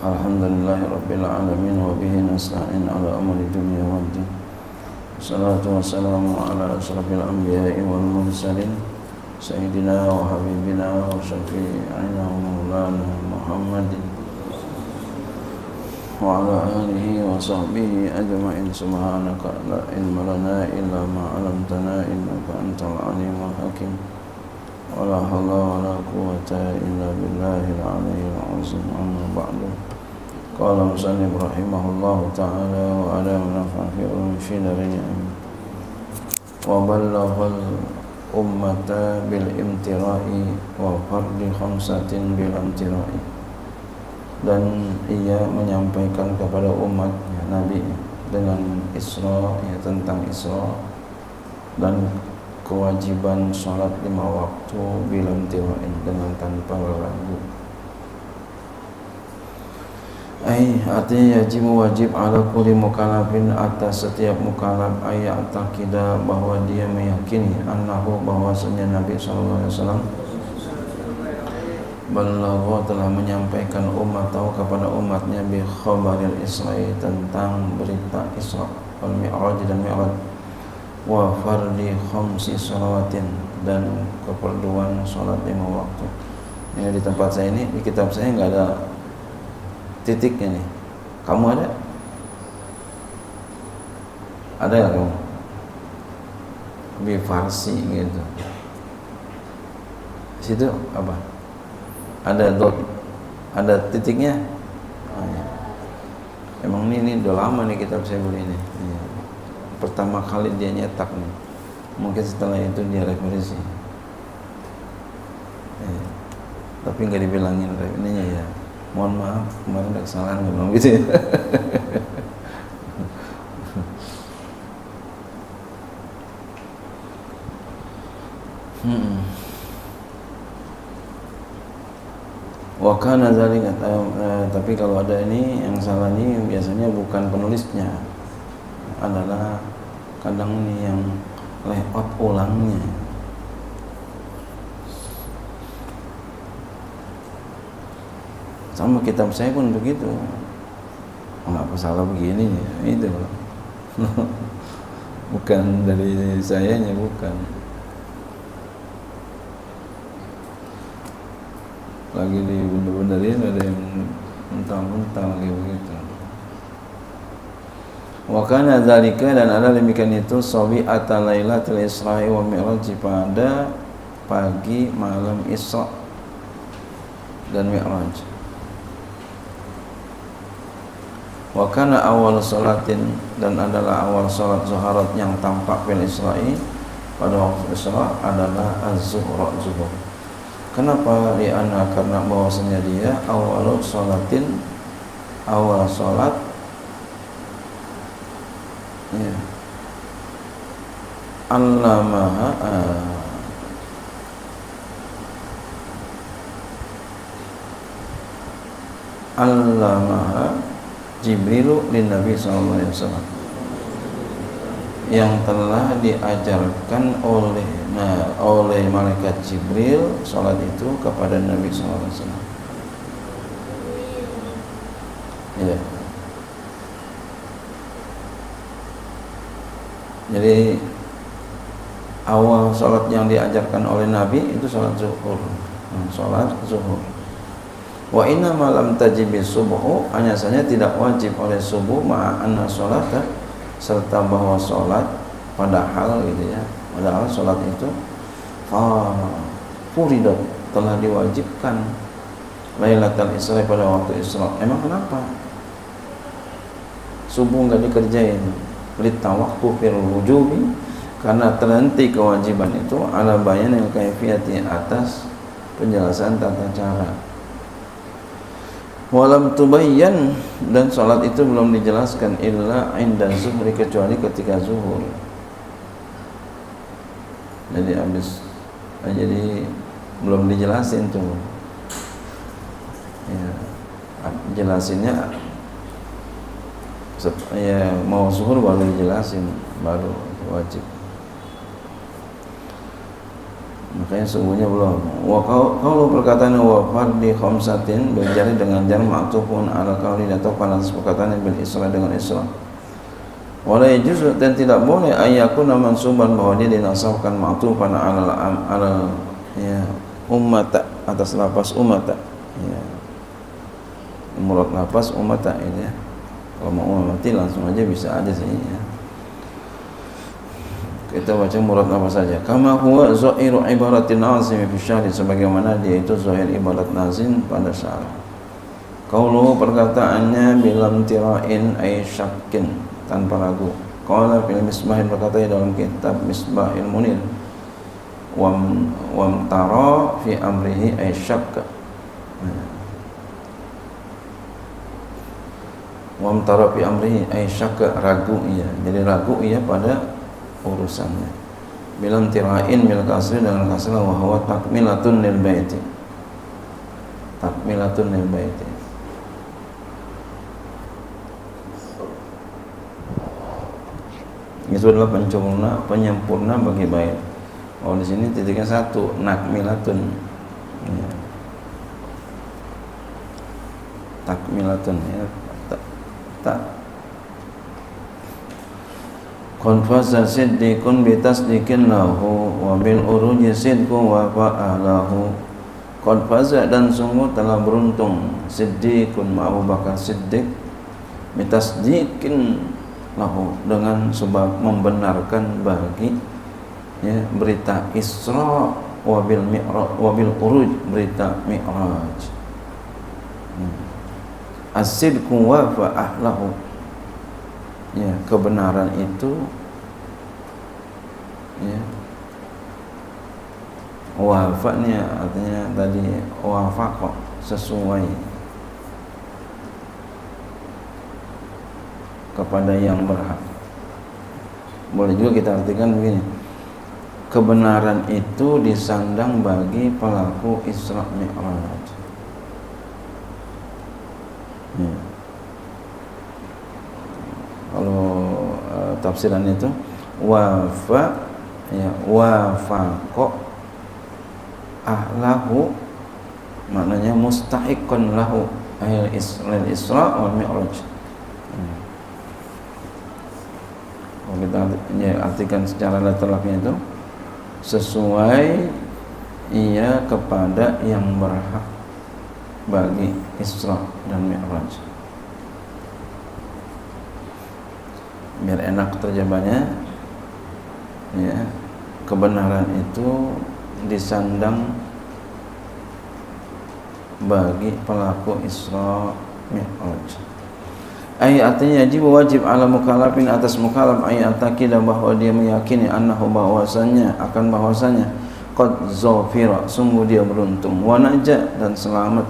Alhamdulillahi Rabbil Alamin wa bihi nasta'in ala amri dunya waddin. Assalatu wassalamu ala asrafil anbiya'i wal mursalin Sayyidina wa habibina wa syafi'ina wa maulana Muhammadin wa ala alihi wa sahbihi ajma'in. Subhanaka la ilma lana illa ma 'allamtana innaka antal alimul hakim. Wala hawla wala quwwata illa billahil aliyyil azim. Amma ba'du. Qala musannif rahimahullahu ta'ala wa ala nafa'i fi darin amin. Wa ballaghal ummata bil imtira'i wa fardi khamsatin bil imtira'i. Dan ia menyampaikan kepada umatnya Nabi dengan Isra, ya, tentang Isra dan kewajiban sholat 5 waktu bilam tira'in dengan tanpa ragu. Artinya wajib ala kulli mukallafin, atas setiap mukallaf ayat taqidah, bahwa dia meyakini annahu, bahwasanya Nabi SAW balagha, telah menyampaikan umat tahu kepada umatnya bi khabaril Isra'i, tentang berita Isra wal Mi'raj dan Mi'raj, wa fardi khamsi shalawatin, dan keperluan sholat 5 waktu. Ini di tempat saya ini, di kitab saya enggak ada titiknya nih. Kamu ada? Ada enggak kamu? Bi farsi gitu. Situ apa? Ada dot, ada titiknya. Oh, ya. Emang ini udah lama nih kitab saya beli ini. Ya. Pertama kali dia nyetak nih, mungkin setelah itu dia revisi, tapi nggak dibilangin ininya ya, mohon maaf kemarin ada kesalahan memang gitu ya. Wakana zalika, tapi kalau ada ini yang salah ini biasanya bukan penulisnya, adalah kadang ini yang layout ulangnya. Sama kitab saya pun begitu. Kenapa salah begini ya? Itu bukan dari sayanya, bukan. Lagi di bener-benerin ada yang mentang-mentang lagi begitu. Wa kana dzalika, dan ada demikian itu, sabi'ata lailatul Isra'i wa Mi'raj, pada pagi malam Isra dan Mi'raj. Wa kana awal salatin, dan adalah awal salat zuharat yang tampak fil Isra'i, pada waktu Isra adalah az-zuhra, zuhur. Kenapa? Karena bahwasanya dia awal salatin, awal salat, ya, allamaha, allamaha Jibrilu lin Nabi sallallahu alaihi wasallam, yang telah diajarkan oleh malaikat Jibril salat itu kepada Nabi sallallahu alaihi wasallam. Ya. Jadi awal sholat yang diajarkan oleh Nabi itu sholat zuhur. Sholat zuhur. Wa inna malam tajibi subuh, hanya saja tidak wajib oleh subuh, ma'anna sholat, serta bahwa sholat padahal gitu ya, padahal sholat itu furidat, telah diwajibkan Lailatul Isra, pada waktu Isra. Emang kenapa subuh nggak dikerjain? Litawaqtu fil wujubi, karena terhenti kewajiban itu ala bayanil kaifiyati, atas penjelasan tata cara. Walam tubayyan, dan salat itu belum dijelaskan illa inda zuhri, kecuali ketika zuhur. Jadi belum dijelasin tuh. Ya, jelasinnya ya mau zuhur baru dijelasin, baru wajib. Maka sungguhnya belum. Wa qaulu perkataan wa fardi khamsatin berjari dengan jar ma'tufun ala qauli atau pada perkataan bil isra dengan isra. Wala yajuz dan tidak boleh ayakuna mansuban bahwa dia dinasabkan ma'tufan ala ya ummata atas lafaz ummata ya. Murad lafaz ummata ini ya. Kalau mau ummati langsung aja bisa aja sih ya. Kita baca murad apa saja. Kama huwa zahiru ibaratin nazim fi syarh sebagaimana dia itu zahir ibarat nazim pada syarh. Qauluhu perkataannya bilam tira'in ay syakkin tanpa ragu. Qala fil misbah berkata dalam kitab Misbahil Munir wam tara fi amrihi ay syakka. Wam tara fi amrihi ay syakka ragu ia. Jadi ragu ia pada urusannya. Bilam tira'in mil kasri dengan kasri wa huwa takmilatun lil baiti. Takmilatun lil baiti. Itu adalah penyempurna bagi bait. Oh di sini titiknya satu, nakmilatun. Ya. Takmilatun ya. Tak Konfasa siddiqun bitasdiqin lahu wa bil uruji sidqu wa fa'alahu. Konfasa dan sungguh telah beruntung siddiqun Abu Bakar Siddiq bitasdiqin lahu dengan sebab membenarkan bagi ya berita Isra wa bil mi'raj wa bil uruj berita mi'raj. As-sidqu wa fa'alahu. Ya, kebenaran itu ya wafaknya artinya tadi wafaq sesuai kepada yang berhak. Boleh juga kita artikan begini, kebenaran itu disandang bagi pelaku Isra Mi'raj. Ya. Kalau tafsiran itu wafa ya wafaqo ahlahu maknanya mustahiqan lahu ayat Isra wal Mi'raj. Kalau kita ya, artikan secara letterlaknya itu sesuai ia kepada yang berhak bagi Isra dan Mi'raj. Biar enak terjemahnya ya, kebenaran itu disandang bagi pelaku Isra Mi'raj. Artinya wajib ala mukallafin atas mukallaf taqidah bahwa dia meyakini annahu bahwasanya qad zafira sungguh dia beruntung wa najah dan selamat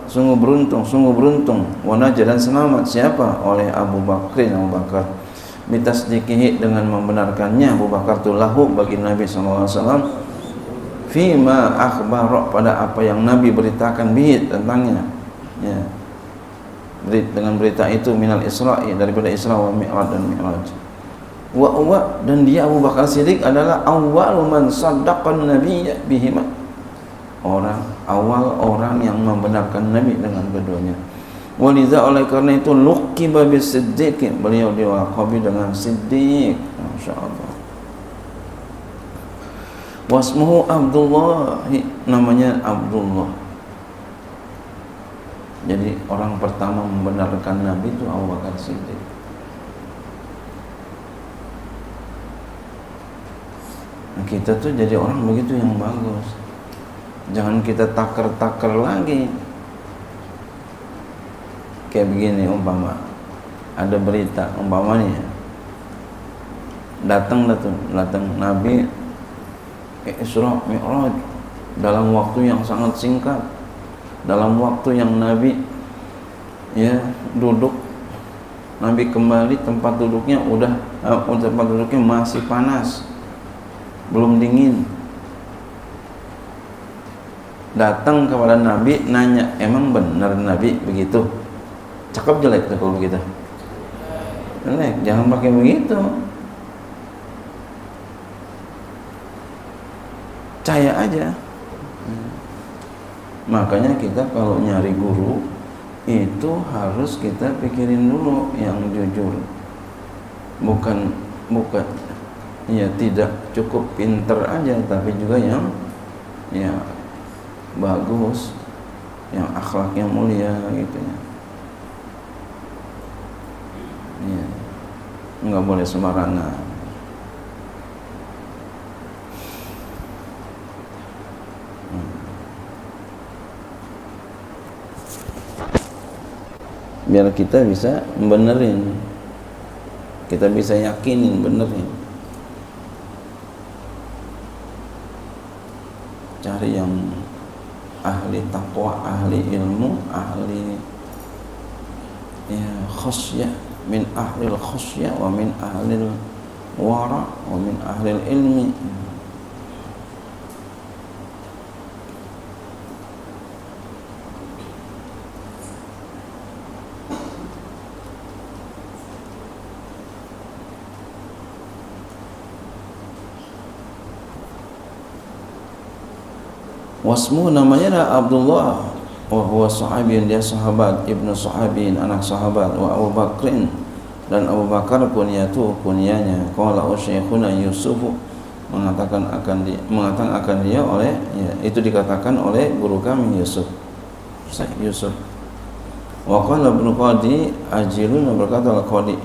sungguh beruntung wa najah dan selamat siapa oleh Abu Bakar bitasdiqihi dengan membenarkannya Abu Bakar tu lahu bagi Nabi sallallahu alaihi wasallam fima akhbara pada apa yang Nabi beritakan bihi tentangnya ya dengan berita itu minal Isra'i daripada Isra wa Mi'raj dan Mi'raj wa dan dia Abu Bakar Siddiq adalah awal man saddaqan nabiyya bihima awal orang yang membenarkan Nabi dengan keduanya. Waliza oleh karena itu luqiba bis-siddiq beliau diwaqabi dengan Siddiq. Masyaallah. Wasmuhu Abdullah namanya Abdullah. Jadi orang pertama membenarkan Nabi itu Abu Bakar Siddiq. Nah, kita tuh jadi orang begitu yang bagus. Jangan kita taker-taker lagi. Kayak begini umpama ada berita umpamanya datang Nabi Isra Mi'raj dalam waktu yang sangat singkat, dalam waktu yang Nabi ya duduk, Nabi kembali tempat duduknya tempat duduknya masih panas, belum dingin. Datang kepada Nabi nanya, emang benar Nabi begitu? Cakep jelek tuh kalau begitu? Jelek, jangan pakai begitu. percaya aja. Makanya kita kalau nyari guru itu harus kita pikirin dulu yang jujur, bukan ya tidak cukup pinter aja, tapi juga yang ya bagus, yang akhlaknya mulia gitu ya. Ya, nggak boleh sembarangan. Biar kita bisa benerin, kita bisa yakinin benerin. Cari yang ahli taqwa, ahli ilmu, ahli ya khasyah, min ahlil khasyah wa min ahlil wara wa min ahlil ilmi. Wasmu namanya adalah Abdullah wa huwa sahabiyin, dia sahabat, ibnu sahabiyin, anak sahabat, wa Abu Bakrin, dan Abu Bakar kunyanya. Qala Syekhuna Yusuf, mengatakan akan dia oleh ya, itu dikatakan oleh guru kami Yusuf. Yusuf. Wa qala Ibnu Qadi Ajilun, berkata Qadi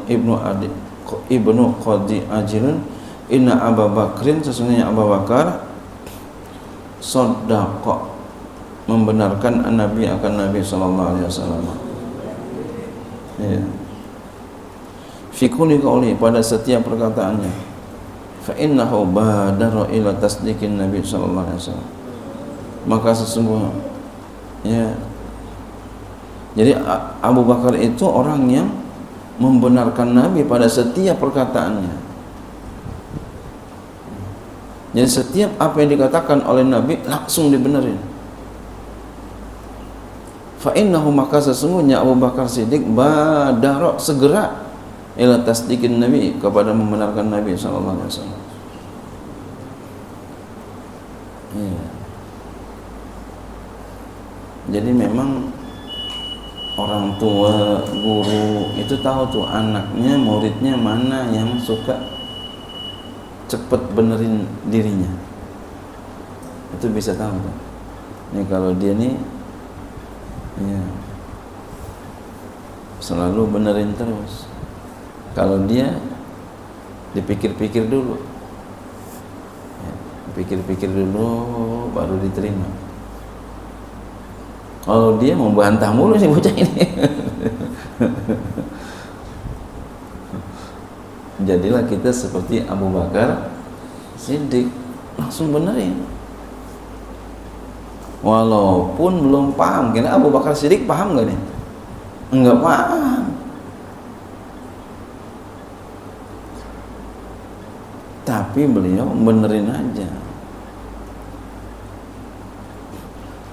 Ibnu Qadi Ajilun, inna Abu Bakrin, sesungguhnya Abu Bakar saddaqa, membenarkan Nabi akan Nabi sallallahu alaihi wasallam. Ya. Fi kulli qawli, pada setiap perkataannya. Fa innahu badara ila tasdiqin Nabi sallallahu alaihi wasallam. Maka sesungguhnya ya. Jadi Abu Bakar itu orang yang membenarkan Nabi pada setiap perkataannya. Jadi setiap apa yang dikatakan oleh Nabi langsung dibenerin. Fa innahu, maka sesungguhnya Abu Bakar Siddiq badara, segera ila tasdiqin Nabi, kepada membenarkan Nabi sallallahu alaihi wasallam. Ya. Jadi memang orang tua, guru itu tahu tuh anaknya, muridnya mana yang suka cepet benerin dirinya, itu bisa tahu kan? Ini kalau dia nih ya selalu benerin terus, kalau dia dipikir-pikir dulu ya, pikir-pikir dulu baru diterima. Kalau dia membantah mulu sih bocah ini jadilah kita seperti Abu Bakar Siddiq, langsung benerin walaupun belum paham. Kira Abu Bakar Siddiq paham gak nih? Enggak paham, tapi beliau benerin aja.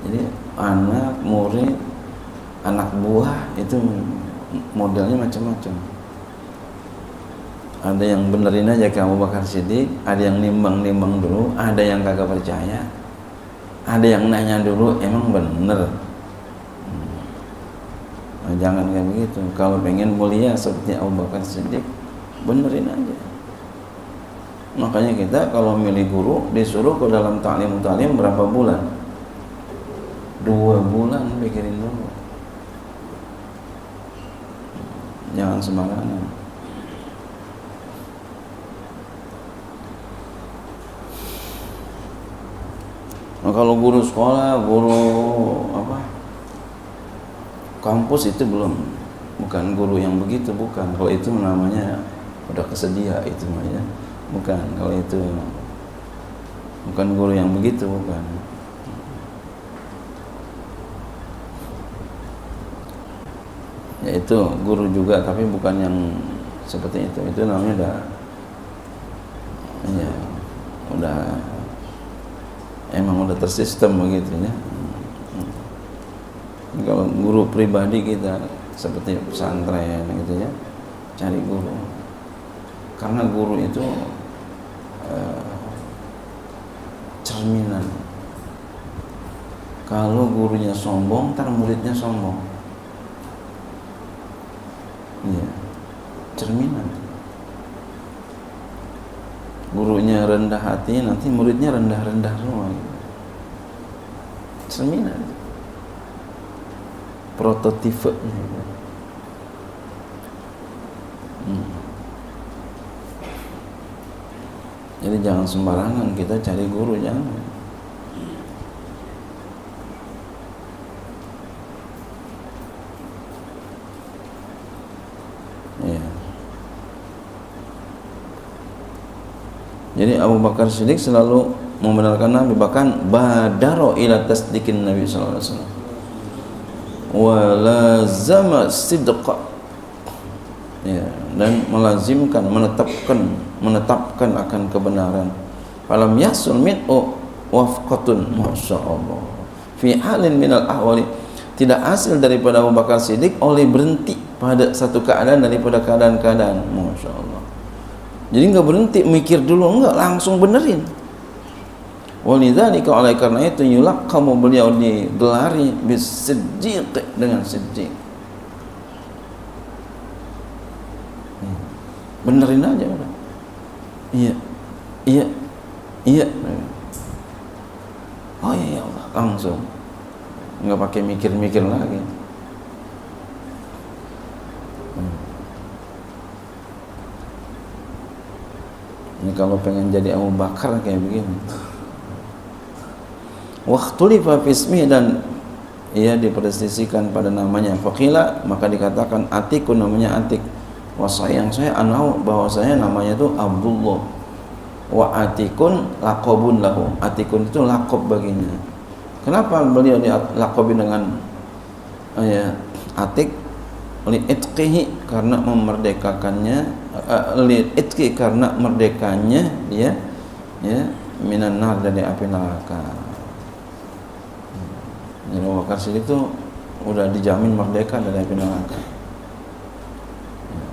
Jadi anak, murid, anak buah itu modelnya macam-macam. Ada yang benerin aja ke Abu Bakar Siddiq, ada yang nimbang-nimbang dulu, ada yang kagak percaya, ada yang nanya dulu, emang bener? Nah, jangan kayak begitu. Kalau pengen mulia seperti Abu Bakar Siddiq, benerin aja. Makanya kita kalau milih guru disuruh ke dalam ta'lim berapa bulan? 2 bulan pikirin dulu. Jangan sembarangan. Nah, kalau guru sekolah, guru apa kampus itu bukan guru yang begitu, bukan. Kalau itu namanya udah kesedia itu namanya, bukan. Kalau itu bukan guru yang begitu, bukan. Ya itu guru juga, tapi bukan yang seperti itu. Itu namanya udah emang udah tersistem begitu ya. Kalau guru pribadi kita seperti pesantren gitu ya, cari guru, karena guru itu cerminan. Kalau gurunya sombong, ntar muridnya sombong. Iya, cerminan. Gurunya rendah hati, nanti muridnya rendah-rendah semua. Cerminan. Prototipe. Jadi jangan sembarangan kita cari guru, jangan. Ya. Jadi Abu Bakar Siddiq selalu membenarkan Nabi, bahkan badaro ila tasdiqin Nabi sallallahu alaihi wasallam wa lazama sidqa, ya, dan melazimkan, menetapkan akan kebenaran. Falam yasul min'u wafqatun, masyaallah, fi halin minal ahwali, tidak hasil daripada Abu Bakar Siddiq oleh berhenti pada satu keadaan daripada keadaan-keadaan, masyaallah. Jadi enggak berhenti mikir dulu, enggak, langsung benerin. Walidzalika, oleh karena itu, yulaqamu, beliau digelari bisiddiq, dengan siddiq. Benerin aja udah. Iya. Oh iya, ya Allah, langsung. Enggak pakai mikir-mikir lagi. Ini kalau pengen jadi Abu Bakar kayak begini. Waqtulifa fismi, dan ia diperselisihkan pada namanya. Faqila, maka dikatakan Atikun, namanya Atik. Wasayang saya anau, bahwa saya namanya itu Abdullah. Wa Atikun laqabun lahu, Atikun itu laqab baginya. Kenapa beliau dilaqabi dengan Atik? Li itqihi, karena memerdekakannya, li itqi, karena merdekanya dia, ya, minan nar, dari api neraka. Jadi Abu Bakar Siddiq itu udah dijamin merdeka dari api neraka.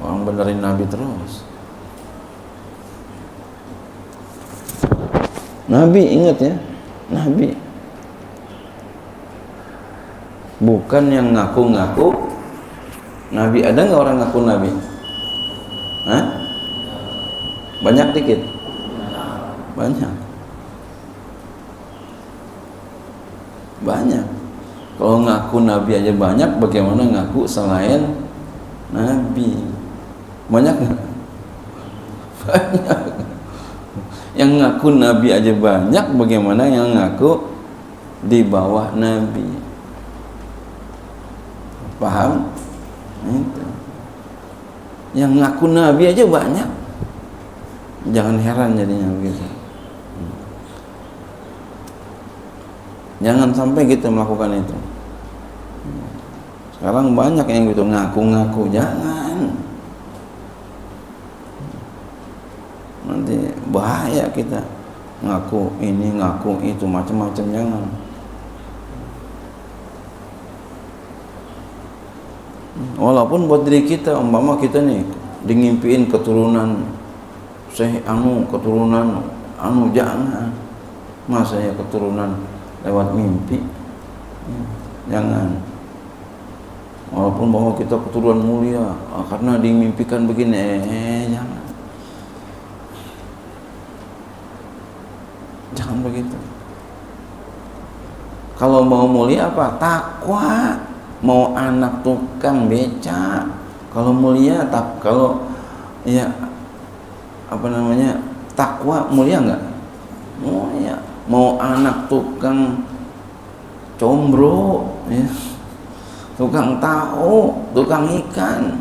Orang benerin Nabi terus. Nabi, ingat ya, Nabi bukan yang ngaku-ngaku Nabi. Ada nggak orang ngaku Nabi? Hah? Banyak dikit? Banyak. Kalau ngaku Nabi aja banyak, bagaimana ngaku selain Nabi? Banyak nggak? Banyak. Yang ngaku Nabi aja banyak, bagaimana yang ngaku di bawah Nabi? Paham? Itu. Yang ngaku Nabi aja banyak. Jangan heran jadinya begitu. Jangan sampai kita melakukan itu. Sekarang banyak yang gitu ngaku-ngaku, jangan. Nanti bahaya kita ngaku ini, ngaku itu, macam-macam, jangan. Walaupun buat diri kita, umpama kita nih ngimpiin keturunan Syekh keturunan jangan. Masa ya keturunan lewat mimpi? Jangan. Walaupun bahwa kita keturunan mulia, karena dimimpikan begini, jangan. Jangan begitu. Kalau mau mulia apa? Takwa. Mau anak tukang beca, kalau mulia kalau ya takwa mulia enggak? Mulia. Mau anak tukang combro, ya, tukang tahu, tukang ikan,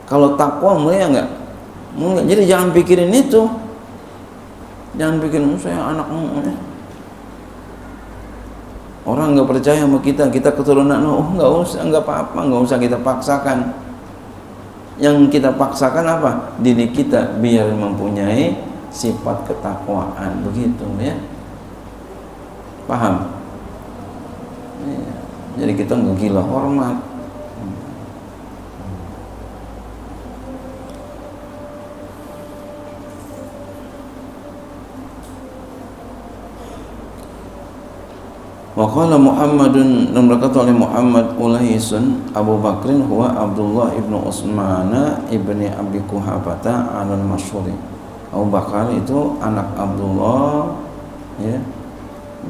kalau takwa mulia enggak? Mulia. Jadi jangan pikirin itu. Jangan pikirin saya anakmu. Orang nggak percaya sama kita keturunan, nggak usah, nggak apa-apa, nggak usah kita paksakan. Yang kita paksakan apa? Diri kita biar mempunyai sifat ketakwaan, begitu ya. Paham? Ya. Jadi kita nggak gila hormat. Wa qala Muhammadun, dan berkata oleh Muhammad Ulaisun Abu Bakrin huwa Abdullah ibnu Utsman ibni Abi Quhafata alal masyhuri. Abu Bakar itu anak Abdullah ya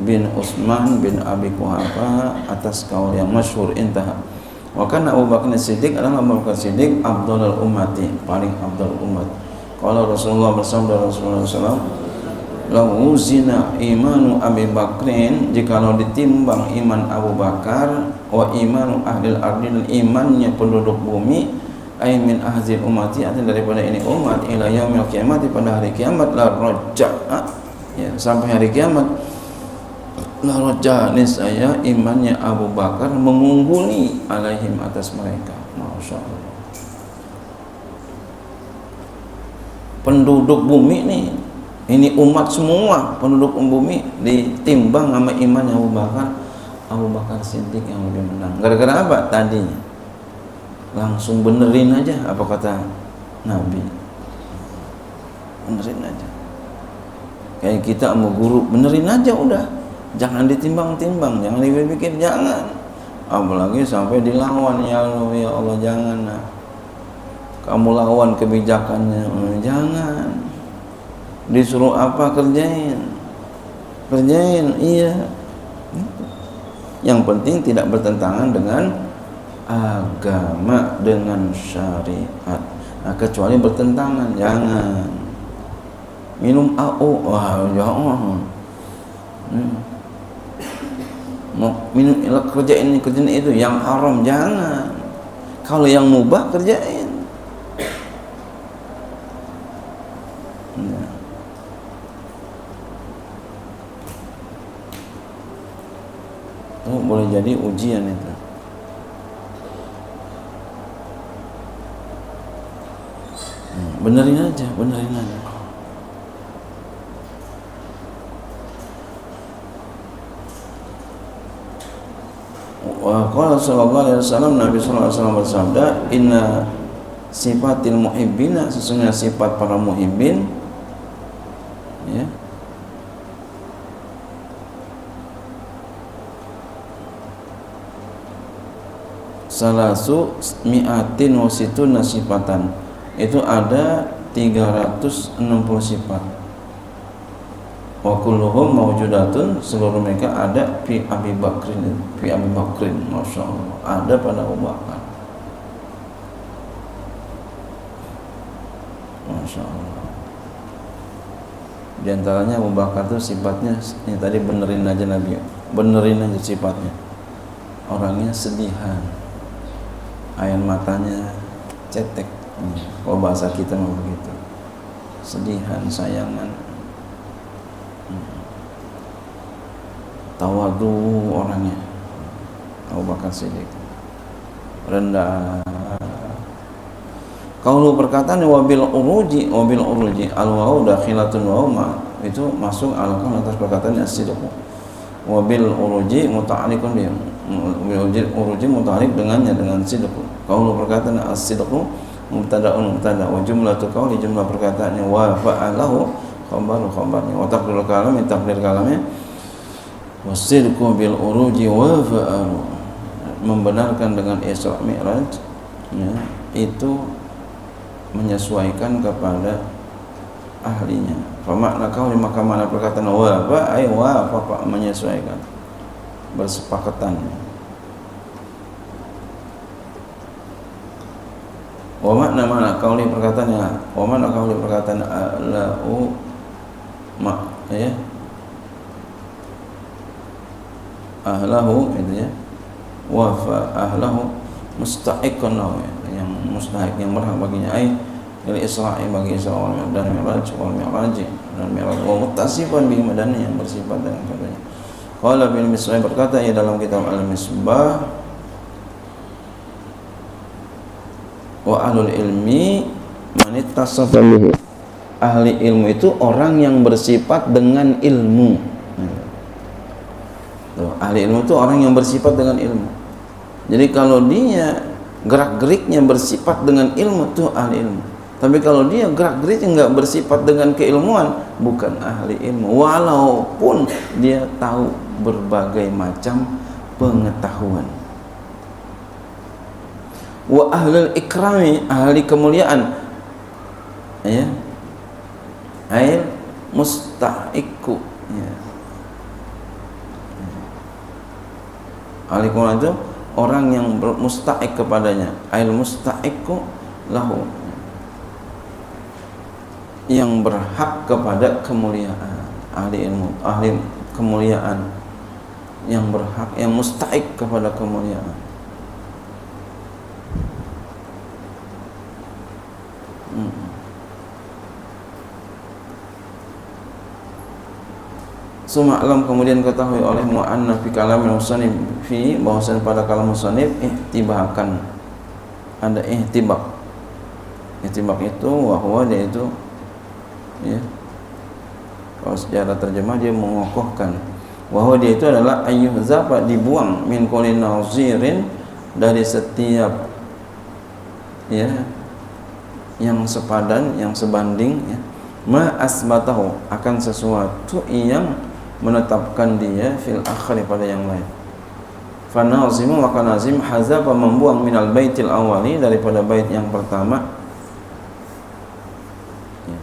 bin Utsman bin Abi Quhafa atas kaul yang masyhur. Intaha. Wa kana Abu Bakar Siddiq adalah Abu Bakar Siddiq afdalul ummati, paling afdal umat. Qala Rasulullah bersabda Rasulullah sallallahu lahu zina imanu Abi Bakrin, jikalau ditimbang iman Abu Bakar wa imanu ahlil ardi, dan imannya penduduk bumi, ay min ahzil umati, artinya daripada ini umat, ila yaumil kiamat, pada hari kiamat, la roja'a ya, sampai hari kiamat, la roja'a nisaya imannya Abu Bakar mengungguli alaihim atas mereka. Masya Allah, penduduk bumi nih, ini umat semua penduduk bumi, ditimbang sama imannya Abu Bakar, Abu Bakar Siddiq yang lebih menang. Gara-gara apa? Tadi langsung benerin aja apa kata Nabi, benerin aja. Kayak kita sama guru, benerin aja udah, jangan ditimbang-timbang, jangan dipikir, jangan. Apalagi sampai dilawan, ya Allah jangan, nah. Kamu lawan kebijakannya, jangan. Disuruh apa, kerjain, iya. Yang penting tidak bertentangan dengan agama, dengan syariat. Nah, kecuali bertentangan, jangan. Minum AO, wah jangan. Mau minum, kerjain itu yang haram, jangan. Kalau yang mubah kerjain. Boleh jadi ujian itu. Benerin aja. Wa qala sallallahu alaihi wasallam, Nabi sallallahu alaihi wasallam bersabda, inna sifatil muhibbina, sesungguhnya sifat para muhibbin ya, salasu mi'atin wasitun nasifatan, itu ada 360 sifat. Wa kulluhum mawjudatun, seluruh mereka ada fi Abi Bakrin, Masya Allah, ada pada Abu Bakar. Masya Allah. Di antaranya Abu Bakar itu sifatnya, ini tadi benerin aja Nabi, benerin aja sifatnya. Orangnya sedihan, air matanya cetek, kalau bahasa kita mau begitu, sedihan, sayangan, tawadu orangnya. Abu Bakar Siddiq rendah. Kalau perkataan wabil uruji al waw dakhilatun wa ma, itu masuk alakan atas perkataan as-sidq. Wabil uruji muta'alliqun bi, uruji muta'alliq dengannya, dengan sidq. Kalau perkataan as-sidq mubtada wa jumlatu qawli, jumlah perkataannya, wa fa'alahu khabarnya, wa taqdirul kalam, takdir kalamnya, wasidqu bil uruji wa fa'alu, membenarkan dengan Isra Mi'raj ya, itu menyesuaikan kepada ahlinya. Fa makna qauli, maka makna perkataan wa ay wa fa, menyesuaikan, bersepakatan. Wa makna qauli perkataannya, wa makna qauli perkataan lahu ma ya, ahlahu itu ya, wa fa ahlahu mustahiqan lahu, yang mustahik, yang berhak baginya, ai dari Isra'i, bagi Isra dan Mi'raj, dan Mi'raj wa muttasifan bihi, dan yang bersifat dengan katanya. Qala bil Misbah, berkata ya dalam kitab Al-Misbah, wa ahlul ilmi man ittasafa bihi, ahli ilmu itu orang yang bersifat dengan ilmu. Tuh, ahli ilmu itu orang yang bersifat dengan ilmu. Jadi kalau dia gerak-geriknya bersifat dengan ilmu, itu ahli ilmu. Tapi kalau dia gerak-geriknya enggak bersifat dengan keilmuan, bukan ahli ilmu, walaupun dia tahu berbagai macam pengetahuan. Wa ahlul ikrami, ahli kemuliaan, ya, ail mustahiqu, ya. Ahli kemuliaan itu orang yang mustahiq kepadanya, ail mustahiqu lahu, yang berhak kepada kemuliaan, ahli ilmu, ahli kemuliaan, yang berhak, yang mustahiq kepada kemuliaan. Suma alam, kemudian ketahui olehmu anna fi kalamil musannif, fi bahwasan pada kalam musannif ihtibakan, ada ihtibak. Ihtibak itu wahwa, dia itu, ya, kalau secara terjemah dia mengokohkan, bahwa dia itu adalah ayyuhzaba, dibuang, min kulli nazirin, dari setiap, ya, yang sepadan, yang sebanding, ya, ma asbatahu, akan sesuatu yang menetapkan dia fil akhir, pada yang lain. Fa nazimu, maka nazim hazaba, membuang, minal baitil awali, daripada bait yang pertama, ya,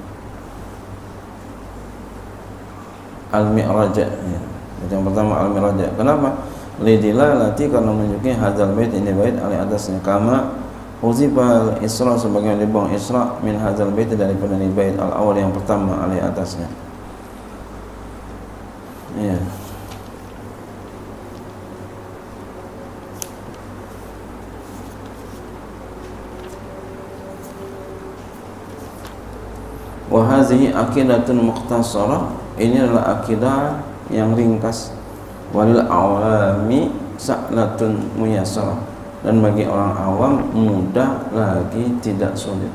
al-mi'raj, ya. Yang pertama al-mi'raj. Kenapa? Lidilalati, karena menunjukkan hadzal bait, ini bait, ali atasnya, kama uzibal isra, sebagaimana dibuang isra, min hadzal bait, daripada bait al-awal yang pertama, ali atasnya, ya. Wa hadhihi aqidatun mukhtasarah, ini adalah akidah yang ringkas. Walil awami sa'latun muyassarah, dan bagi orang awam mudah lagi tidak sulit.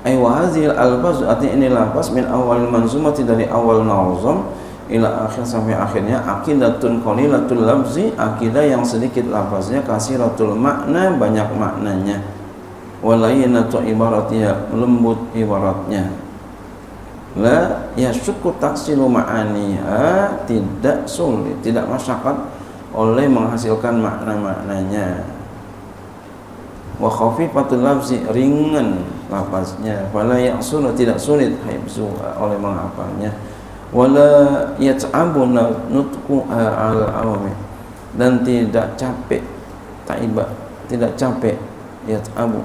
Ay wa hadhil albaz, artinya ini lafaz, min awal manzumati, dari awal nazam ila akhir, sampai akhirnya, aqidatun qalilatul lafzi, akidah yang sedikit lafaznya, kasiratul makna, banyak maknanya, walayinatu ibaratnya, lembut ibaratnya, la yasyukku taksilu ma'aniha, tidak sulit, tidak masyakat oleh menghasilkan makna-maknanya. Wa khafifatul lafzi, ringan lafaznya, fala ya'sul, tidak sulit haibzu, oleh menghafalnya, wala yat'abu nutqu al-awami, dan tidak capek, ta'iba, tidak capek, yat'abu,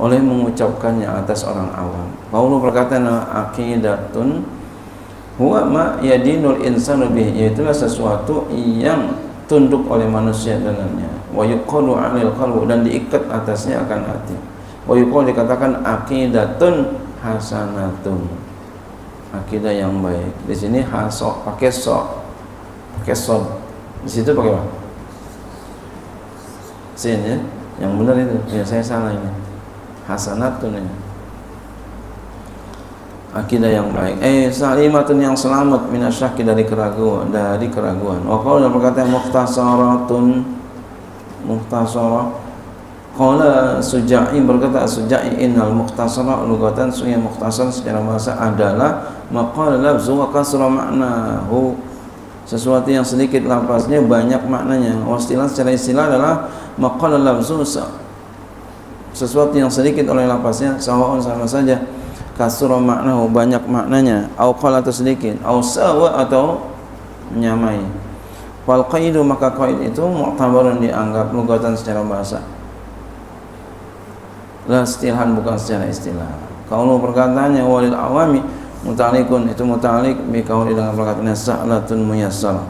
oleh mengucapkannya atas orang awam. Qaulu, perkataan aqidatun huwa ma yadinul insanu bih, yaitulah sesuatu yang tunduk oleh manusia dengannya, wa yuqalu 'alal qalbi, dan diikat atasnya akan hati, wa yuqalu, dikatakan aqidatun hasanatun, akidah yang baik. Di sini hasok pakai sok, pakai sod. Di situ pakai apa? Sin, ya. Yang benar itu. Ya, saya salah ini. Hasanatun ini. Akidah yang baik. Salimatun, yang selamat, minasyaki, dari keraguan, Wa qala, perkataan mukhtasaratun, mukhtasarah. Qala Suja'i, berkata Suja'i, innal mukhtasara lugatan, sungguh mukhtasar secara bahasa adalah maqal lafzu wa kasra maknahu, sesuatu yang sedikit lafaznya banyak maknanya. Istilah, secara istilah adalah maqal lafzu, sesuatu yang sedikit oleh lafaznya, sawa'un, sama saja, kasra maknahu, banyak maknanya, au qala, atau sedikit, au sawa, atau menyamai. Fal qaidu, maka qaid itu mu'tabarun, dianggap lugatan secara bahasa, la istilahan, bukan secara istilah. Kalau perkataannya walil awami muta'alikun, itu muta'alik bi qauli, dengan perkataannya sa'latun muyassarah.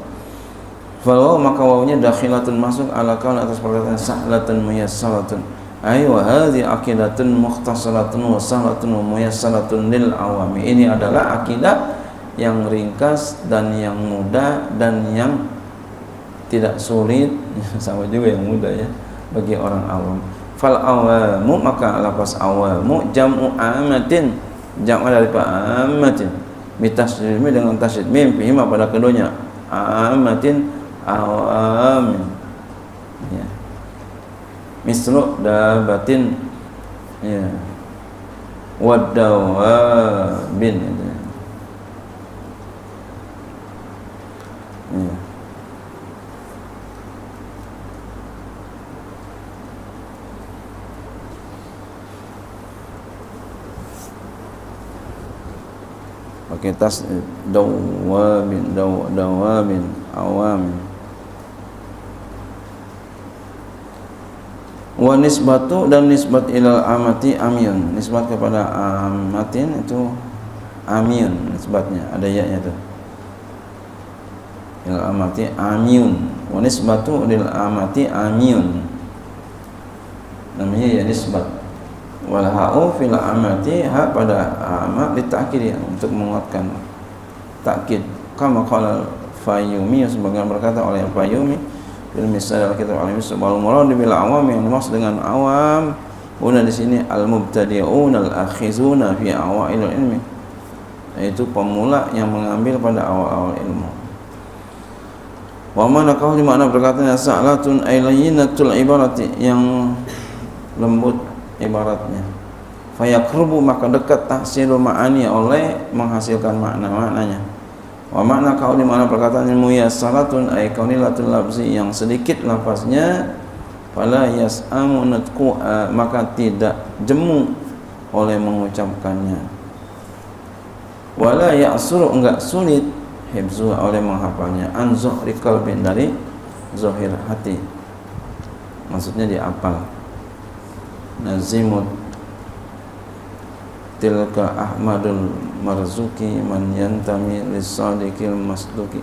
Fal maka wawunya dakhilatun, masuk, ala qaul, atas perkataan sa'latun muyassaratun. Ay wa hadhi aqidatun mukhtasaratun wa sa'latun muyassaratun lil awami. Ini adalah akidah yang ringkas dan yang mudah dan yang tidak sulit, sama juga yang mudah, ya, bagi orang awam. Fal awamu, maka lafaz awamu jam'u amatin, jam'u daripada amatin, bitasydid, dengan tasydid mim, fihi, pada keduanya, amatin, awamin, ya. Mislu dabatin, ya, wadawabin, ya. pakai tas dawabin awamin. Wa nisbatu, dan nisbat ilal amati amyun, nisbat kepada amatin itu amyun nisbatnya, ada ya-nya tuh. Ilal amati amyun, wa nisbatu lil amati amyun, namanya ya nisbat. Wal ha'u fil amati, ha pada amat ditakkid, untuk menguatkan takkid. Kama qala Fayyumi, sebagaimana berkata oleh Fayyumi bil misal al-kitab al-misal wal murad bil awam, yang dimaksud dengan awam una di sini al-mubtadi'un al-akhizuna fi awailil ilmi, yaitu pemula yang mengambil pada awal-awal ilmu. Wa mana kau di makna perkataannya sa'latun ay layyinatul ibarati, yang lembut ibaratnya. Fayaqrubu, maka dekat tahsilu ma'ani, oleh menghasilkan makna-maknanya. Wa makna kau di makna perkataannya muyassaratun ay kaunilatul labzi, yang sedikit lafaznya. Fala yas'amu nutqu, maka tidak jemu oleh mengucapkannya. Wala ya'suru, enggak sulit hifzu, oleh menghafalnya. An zuhri qalbin, dari zahir hati, maksudnya diapal. Nazimut tilka ahmadul marzuki man yantami lis-sadiqil masduki.